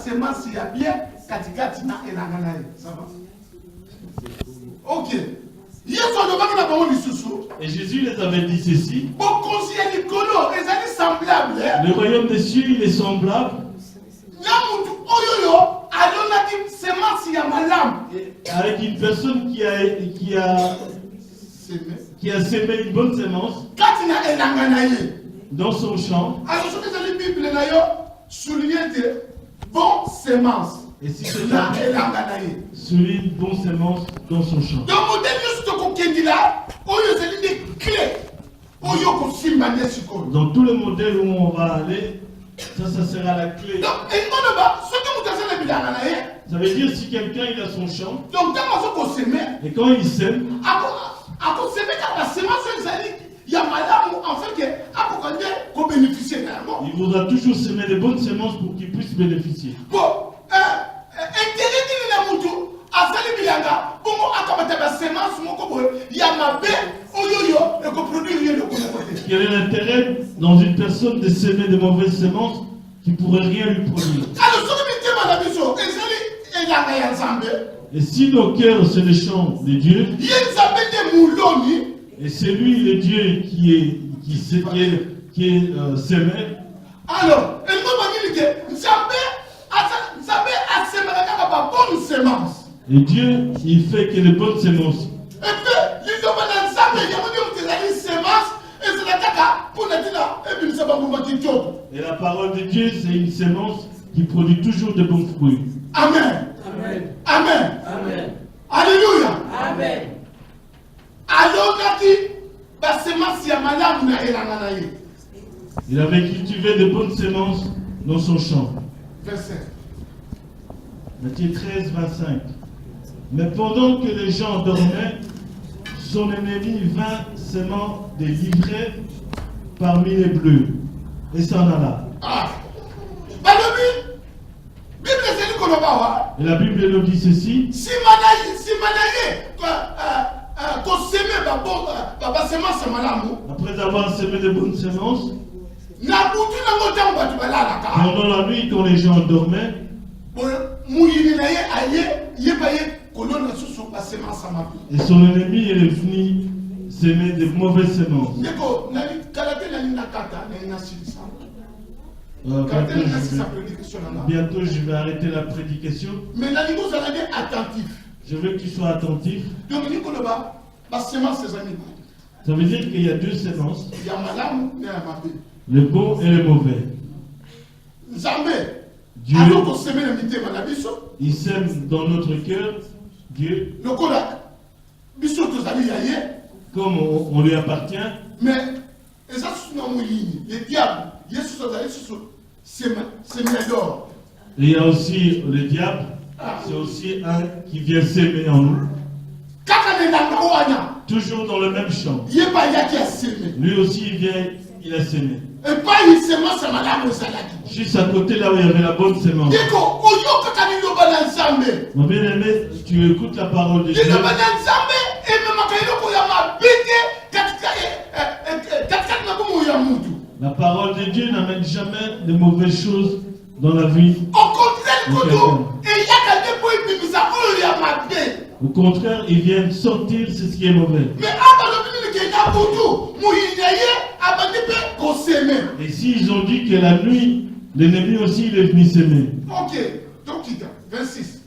semence ya bien katikati na elanga na ye. Ça va? Ok. Et Jésus les avait dit ceci. Le royaume des cieux, il est semblable. Avec une personne qui a semé une bonne semence dans son champ. Bonne semence. Et si c'est là, souligne une bonne semence dans son champ. Dans tout le modèle où on va aller, ça sera la clé. Ça veut dire si quelqu'un il a son champ, et quand il sème, il voudra toujours semer des bonnes semences pour qu'il puisse bénéficier. Quel est l'intérêt dans une personne de semer de mauvaises semences qui ne pourraient rien lui produire? Et si nos cœurs c'est le champ de Dieu, et c'est lui le Dieu qui est semé, alors et Dieu il fait que les bonnes semences. Et la parole de Dieu c'est une semence qui produit toujours de bons fruits. Amen. Amen. Amen. Amen. Alléluia. Amen. Il avait cultivé de bonnes semences dans son champ. Verset. Matthieu 13, 25. Mais pendant que les gens dormaient, son ennemi vint semant des livrées parmi les bleus et s'en alla. Et la Bible nous dit ceci. Après avoir semé de bonnes semences, pendant la nuit quand les gens dormaient, et son ennemi est venu semer de mauvaises semences. Bientôt je vais arrêter la prédication. Mais je veux que tu sois attentif. Ça veut dire qu'il y a deux semences, le bon et le mauvais. Dieu, il sème dans notre cœur, Dieu, comme on lui appartient. Mais le diable, c'est d'or. Et il y a aussi le diable, c'est aussi un qui vient s'aimer en nous. Toujours dans le même champ. Lui aussi il vient, il a sémé. Juste à côté là où il y avait la bonne semence. Mon bien-aimé, tu écoutes la parole de Dieu. La parole de Dieu n'amène jamais de mauvaises choses dans la vie. Au contraire, il vient sortir ce qui est mauvais. Et s'ils ont dit que la nuit, l'ennemi aussi il est venu s'aimer. Ok, donc 26.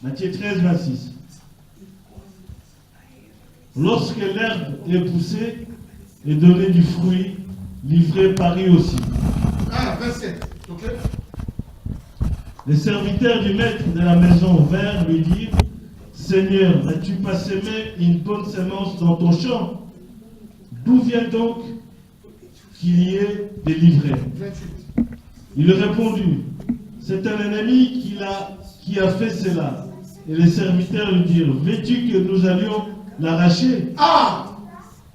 Matthieu 13, 26. Lorsque l'herbe est poussée et donnée du fruit, livré Paris aussi. Ah, 27. Ok. Les serviteurs du maître de la maison vinrent lui dire: Seigneur, n'as-tu pas semé une bonne semence dans ton champ? D'où vient donc qu'il y ait des livrées? 28. Il répondit: c'est un ennemi qui a fait cela. Et les serviteurs lui dirent: veux-tu que nous allions l'arracher? Ah!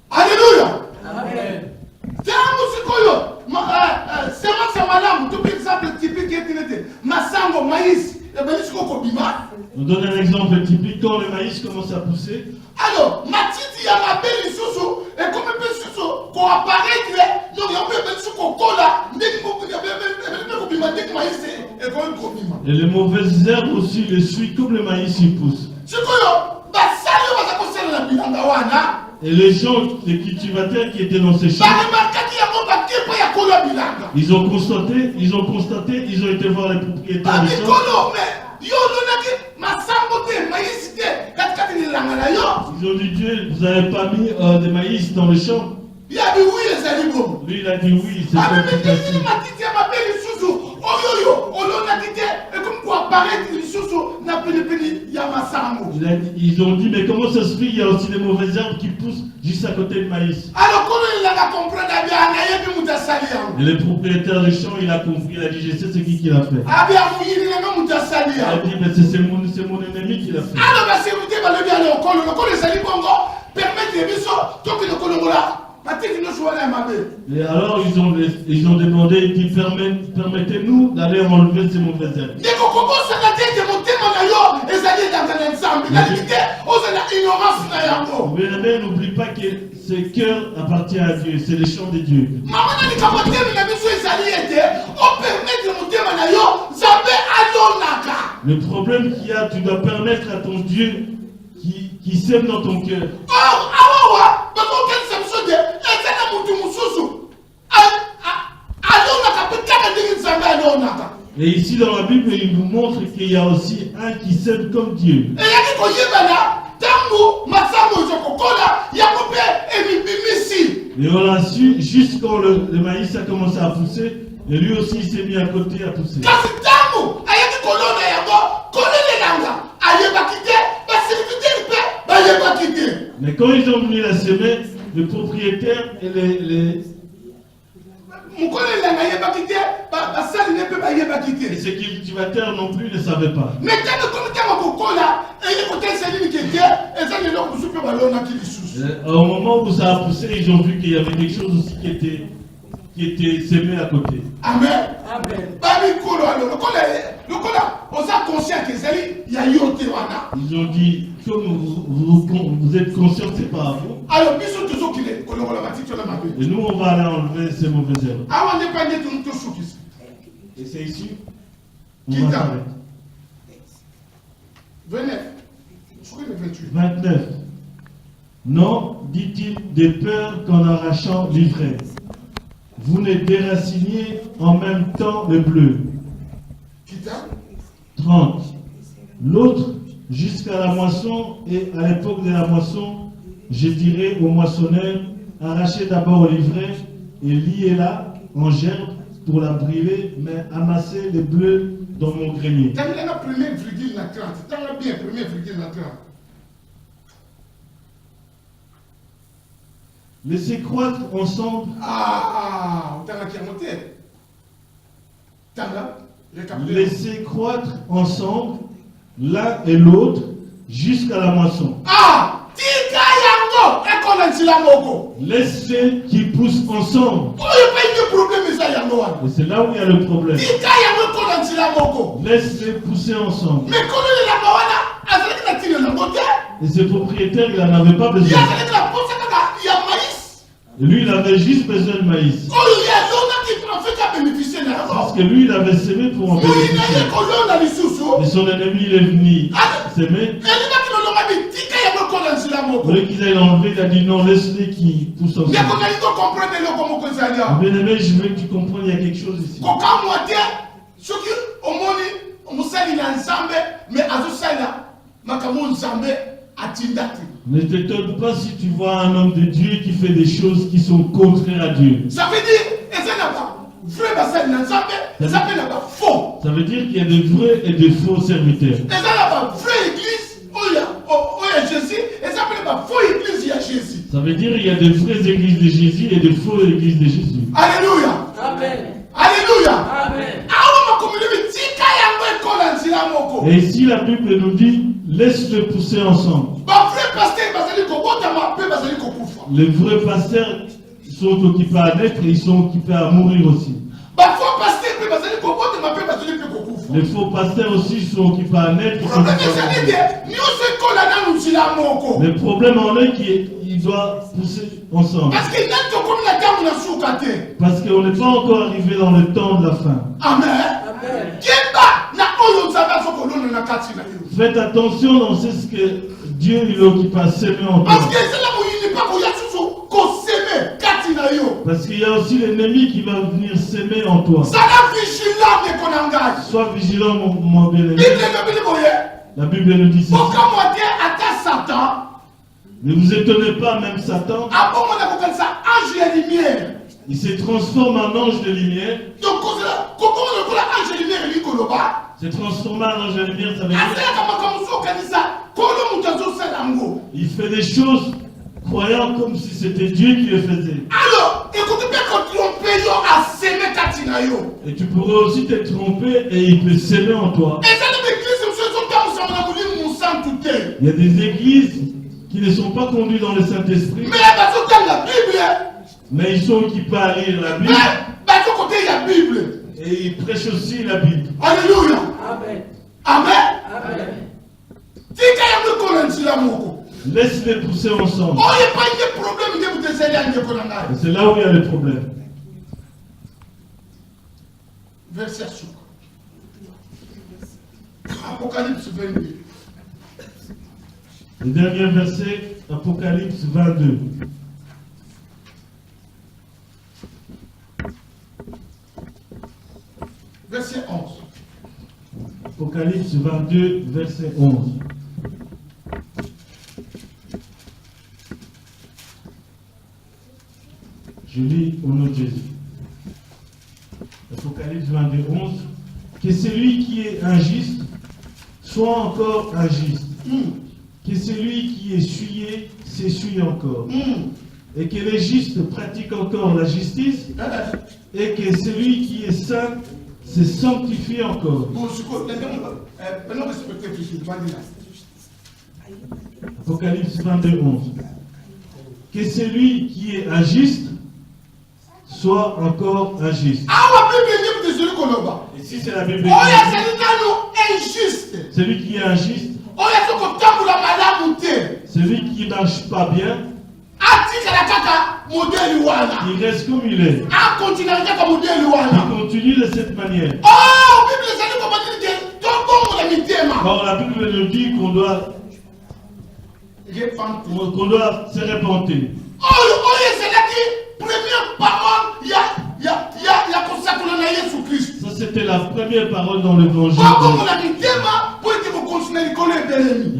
Alléluia! Amen. On donne un exemple typique quand le maïs commence à pousser. Alors, matiti ya mabeli susu et comme peut susu ko apparaître donc on peut susu ko kola ndeki ko ya be ko bima ndeki maïs Et les mauvaises herbes aussi les suivent comme le maïs y pousse. Et les gens, les cultivateurs qui étaient dans ces champs, ils ont constaté, ils ont été voir les propriétaires des champs. Ils ont dit, Dieu, vous n'avez pas mis des maïs dans le champ. Lui, il a dit oui, c'est pas tout facile. Ils ont dit, mais comment ça se fait? Il y a aussi des mauvaises herbes qui poussent juste à côté du maïs. Et le propriétaire du champ, il a compris, il a dit, je sais c'est qui l'a fait. Il a dit, mais c'est mon ennemi qui l'a fait. Et alors ils ont demandé, ils disent, permettez-nous d'aller enlever ces mauvaises herbes. Mais n'oublie pas que ce cœur appartient à Dieu, c'est le champ de Dieu. Le problème qu'il y a, tu dois permettre à ton Dieu qui sème dans ton cœur. Et ici dans la Bible, il nous montre qu'il y a aussi un qui sème comme Dieu. Et on l'a su juste quand le maïs a commencé à pousser, et lui aussi il s'est mis à côté à pousser. Mais quand ils ont venu la semer, le propriétaire et et ces cultivateurs non plus ne savaient pas. Au moment où ça a poussé, ils ont vu qu'il y avait quelque chose aussi qui était semé à côté. Amen. Ils ont dit, comme vous êtes conscients que ce n'est pas à vous. Et nous, on va aller enlever ces mauvaises herbes. Et c'est ici. On va s'arrêter. 29. Non, dit-il, de peur qu'en arrachant l'ivraie, vous ne déraciniez en même temps le bleu. 30. L'autre, jusqu'à la moisson, et à l'époque de la moisson, je dirais au moissonneur, arrachez d'abord l'ivraie et liez-la en gerbe pour la brûler, mais amassez le bleu dans mon grenier. Laissez croître ensemble. Laissez croître ensemble l'un et l'autre jusqu'à la moisson. Laissez qu'ils poussent ensemble. Et c'est là où il y a le problème. Laissez pousser ensemble. Et ce propriétaire, il n'en avait pas besoin. Et lui, il avait juste besoin de maïs. Parce que lui, il avait semé pour en bénéficier. Et son ennemi, il est venu s'aimer. Au lieu qu'ils aillent l'enlever, il a dit non, laisse-les qui poussent ensemble. Bien aimé, je veux que tu comprennes, il y a quelque chose ici. Ne t'étonne pas si tu vois un homme de Dieu qui fait des choses qui sont contraires à Dieu. Ça veut dire qu'il y a de vrais et de faux serviteurs. Ça veut dire qu'il y a de vraies églises de Jésus et de fausses églises de Jésus. Alléluia. Amen. Alléluia. Amen. Et ici la Bible nous dit, laisse-le pousser ensemble. Les vrais pasteurs sont occupés à naître et ils sont occupés à mourir aussi. Les faux pasteurs aussi sont occupés à naître. Le problème en est qu'il doit pousser ensemble. Parce qu'on n'est pas encore arrivé dans le temps de la fin. Amen. Amen. Faites attention dans ce que Dieu il a semé en toi. Parce qu'il y a aussi l'ennemi qui va venir s'aimer en toi. Sois vigilant, mon bien-aimé. La Bible nous dit ça. Ne vous étonnez pas, même Satan, il se transforme en ange de lumière. Se transformer en ange de lumière, ça veut dire il fait des choses croyant comme si c'était Dieu qui le faisait. Alors, écoutez bien qu'on trompe à s'aimer Katinayo. Et tu pourrais aussi te tromper et il peut s'aimer en toi. Il y a des églises qui ne sont pas conduites dans le Saint-Esprit. Mais ils sont occupés à lire la Bible. Et ils prêchent aussi la Bible. Alléluia. Amen. Amen. Amen. Laisse-les pousser ensemble. C'est là où il y a le problème. Verset Apocalypse 22. Le dernier verset, Apocalypse 22. Verset 11. Apocalypse 22, verset 11. Je lis au nom de Jésus. Apocalypse 22, 11. Que celui qui est injuste soit encore injuste. Que celui qui est souillé s'essuie encore. Et que les justes pratiquent encore la justice. Et que celui qui est saint se sanctifie encore. Apocalypse 22, 11. Que celui qui est injuste soit encore injuste. Et si c'est la Bible, celui qui est injuste, celui qui ne marche pas bien, il reste comme il est. Il continue de cette manière. Or, la Bible nous dit qu'on doit se repentir. Ça, c'était la première parole dans l'évangile.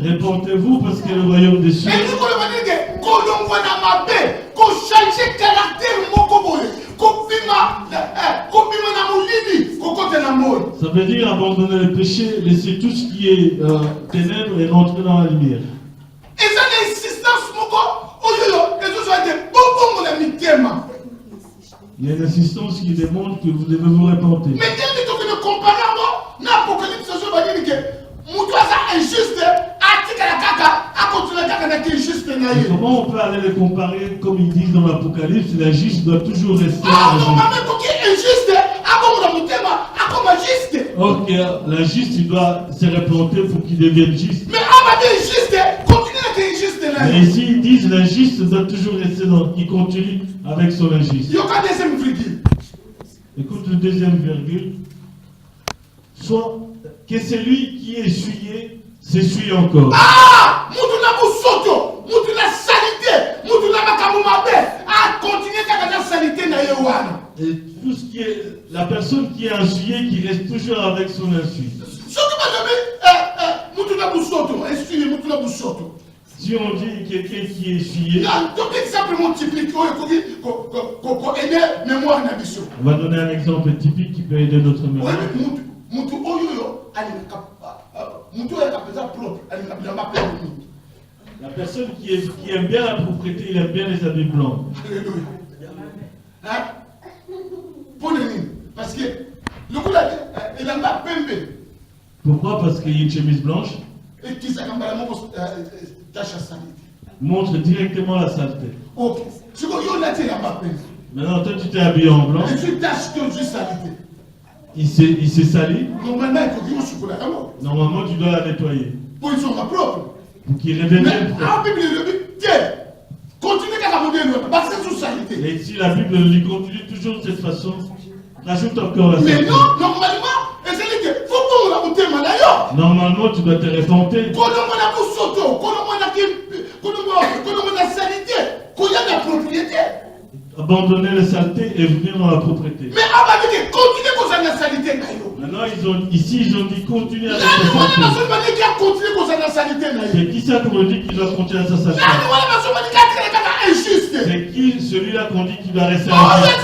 Répentez-vous parce que le royaume des cieux. Ça veut dire abandonner le péché, laisser tout ce qui est ténèbres et rentrer dans la lumière. Il y a une insistance qui démontre que vous devez vous repentir. Mais comment on peut aller les comparer, comme ils disent dans l'Apocalypse, la juste doit toujours rester or que la juste, il doit se repentir pour qu'il devienne juste. Mais ici, ils disent la juste doit toujours rester dans, il continue avec son injuste. Écoute le deuxième virgule. Soit que celui qui est essuyé s'essuie encore. Et tout ce qui est la personne qui est essuyée qui reste toujours avec son insulte. Si on dit quelqu'un qui est essuyé, on va donner un exemple typique qui peut aider notre mémoire. La personne qui aime bien la propriété, il aime bien les habits blancs. Parce que le coup là, il a pas pembe. Pourquoi? Parce qu'il y a une chemise blanche. Et qui ça montre directement la saleté. Ok. Maintenant, toi tu t'es habillé en blanc. Il s'est sali. Normalement, tu dois la nettoyer. Pour qu'il redevienne propre. Et si la Bible lui continue toujours de cette façon, rajoute encore la saleté. Mais non, normalement, il faut qu'on la Normalement, tu dois te repentir. Kolongo na busoto, kolongo na salité, koya na propriété. Abandonner la saleté et venir dans la propriété. Mais abandonner, continuer comme ça la salité na yo. Maintenant, ici, ils ont dit continuer avec la saleté. C'est qui ça qu'on dit qu'il doit continuer à sa saleté? C'est qui celui-là qu'on dit qu'il doit rester injuste?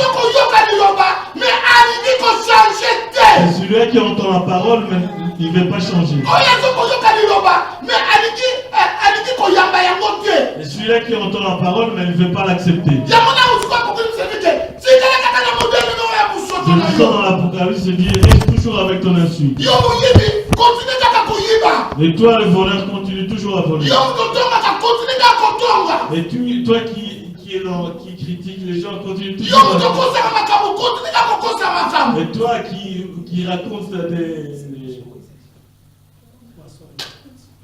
C'est celui-là qui entend la parole, mais il ne veut pas changer. C'est celui-là qui entend la parole, mais il ne veut pas l'accepter. Je nous sens dans l'Apocalypse, il dit, reste toujours avec ton insulte. Et toi, le voleur, continue toujours à voler. Et toi qui critique les gens, continue toujours à voler. Et toi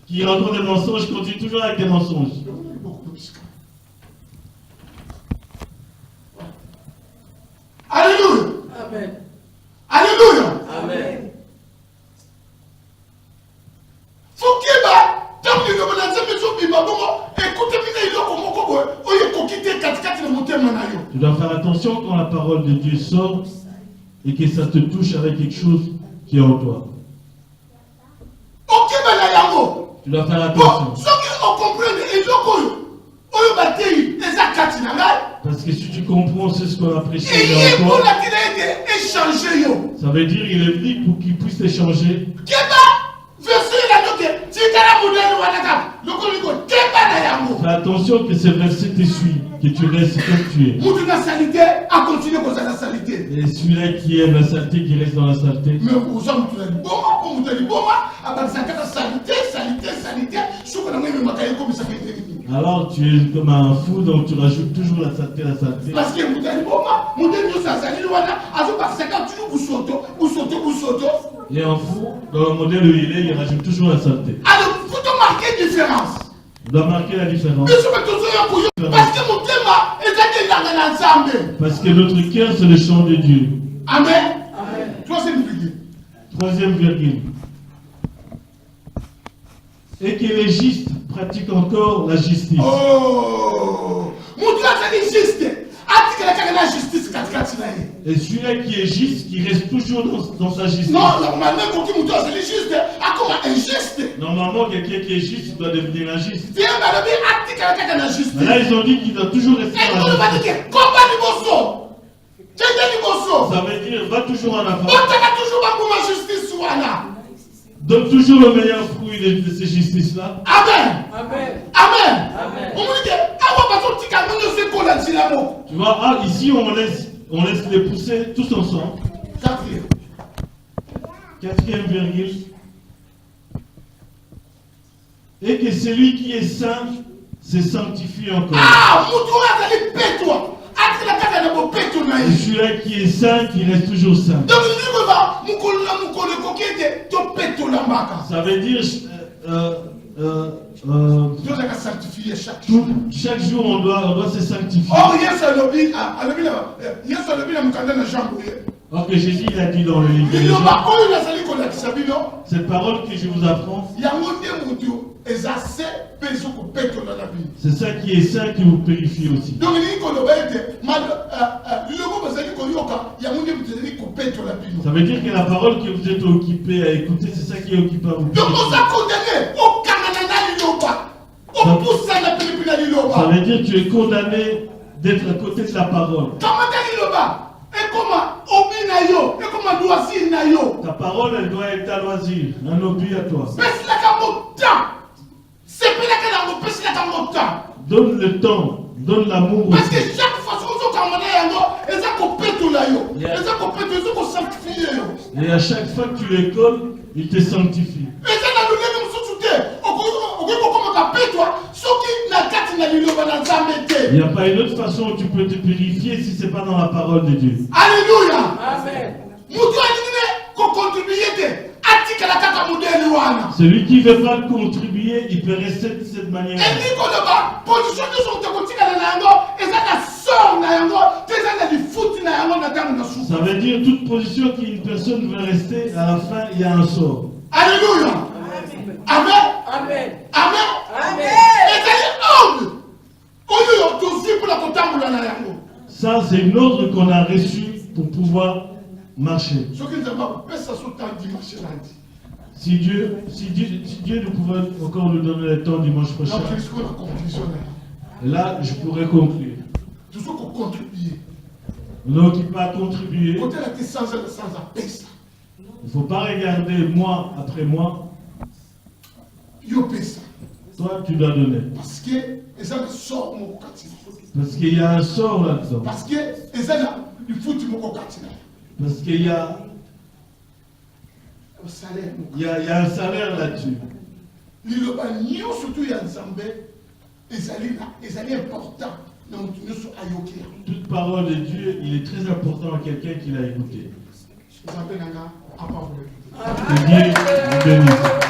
qui raconte des mensonges, continue toujours avec des mensonges. Alléluia. Amen. Alléluia. Amen. Tu dois faire attention quand la parole de Dieu sort et que ça te touche avec quelque chose qui est en toi. Tu dois faire attention. Parce que si tu comprends, c'est ce qu'on a prêché en toi. Ça veut dire qu'il est venu pour qu'il puisse échanger. Fais attention que ce verset te suit, que tu restes comme tu es. Et celui-là qui aime la saleté, qui reste dans la saleté. Alors tu es comme un fou, donc tu rajoutes toujours la saleté, la saleté. Parce que Et un fou, dans le modèle où il est, il rajoute toujours la saleté. Alors, il faut marquer une différence. On doit marquer la différence. Parce que notre cœur, c'est le chant de Dieu. Amen. Amen. Troisième virgule. Et que les justes pratiquent encore la justice. Oh, et celui-là qui est juste, qui reste toujours dans sa justice. Non, normalement, quelqu'un qui est juste doit devenir injuste. Mais là, ils ont dit qu'il doit toujours rester dans la justice. Ça veut dire, va toujours en avant. Donne toujours le meilleur fruit de ces justices-là. Amen. Amen. Amen. Amen. Tu vois, ici on laisse les pousser tous ensemble. Quatrième virgule. Et que celui qui est saint se sanctifie encore. Et celui-là qui est saint, qui reste toujours saint. Ça veut dire chaque jour on doit se sanctifier. Or que Jésus il a dit dans le livre de Jean, cette parole que je vous apprends, c'est ça qui est saint qui vous purifie aussi. Ça veut dire que la parole que vous êtes occupé à écouter, c'est ça qui est occupé à vous purifier. Ça veut dire que tu es condamné d'être à côté de la parole. Ta parole, elle doit être ta loisir, un hobby à toi. Donne le temps, donne l'amour. Parce que chaque fois et à chaque fois que tu les colles, il te sanctifie. Il n'y a pas une autre façon où tu peux te purifier si ce n'est pas dans la parole de Dieu. Alléluia. Amen. Celui qui ne veut pas contribuer, il peut rester de cette manière. Ça veut dire toute position qu'une personne veut rester, à la fin, il y a un sort. Alléluia. C'est une ordre qu'on a reçue pour pouvoir marcher. Ce qui nous a fait ça sur temps dimanche lundi. Si Dieu nous pouvait encore nous donner le temps dimanche prochain, Là, tu la conclusion là. là, je pourrais conclure. Tout ce qu'on contribue. Nous qui pas contribuer, Côté là, tu sans appel ça. il ne faut pas regarder mois après mois. Yo paye ça. Toi, tu dois donner. Parce que ça sort mon quartier. Parce qu'il y a un sort là-dedans. Parce que ça là, il faut que mon quartier. Parce qu'il y a, Au salaire. il y a un salaire là-dessus. Liloba nyo surtout ya Nzambe. C'est important. Donc nous sommes ayokia. Toute parole de Dieu, il est très important à quelqu'un qui l'a écouté. Nzambe nanga apa vous. Que Dieu vous bénisse.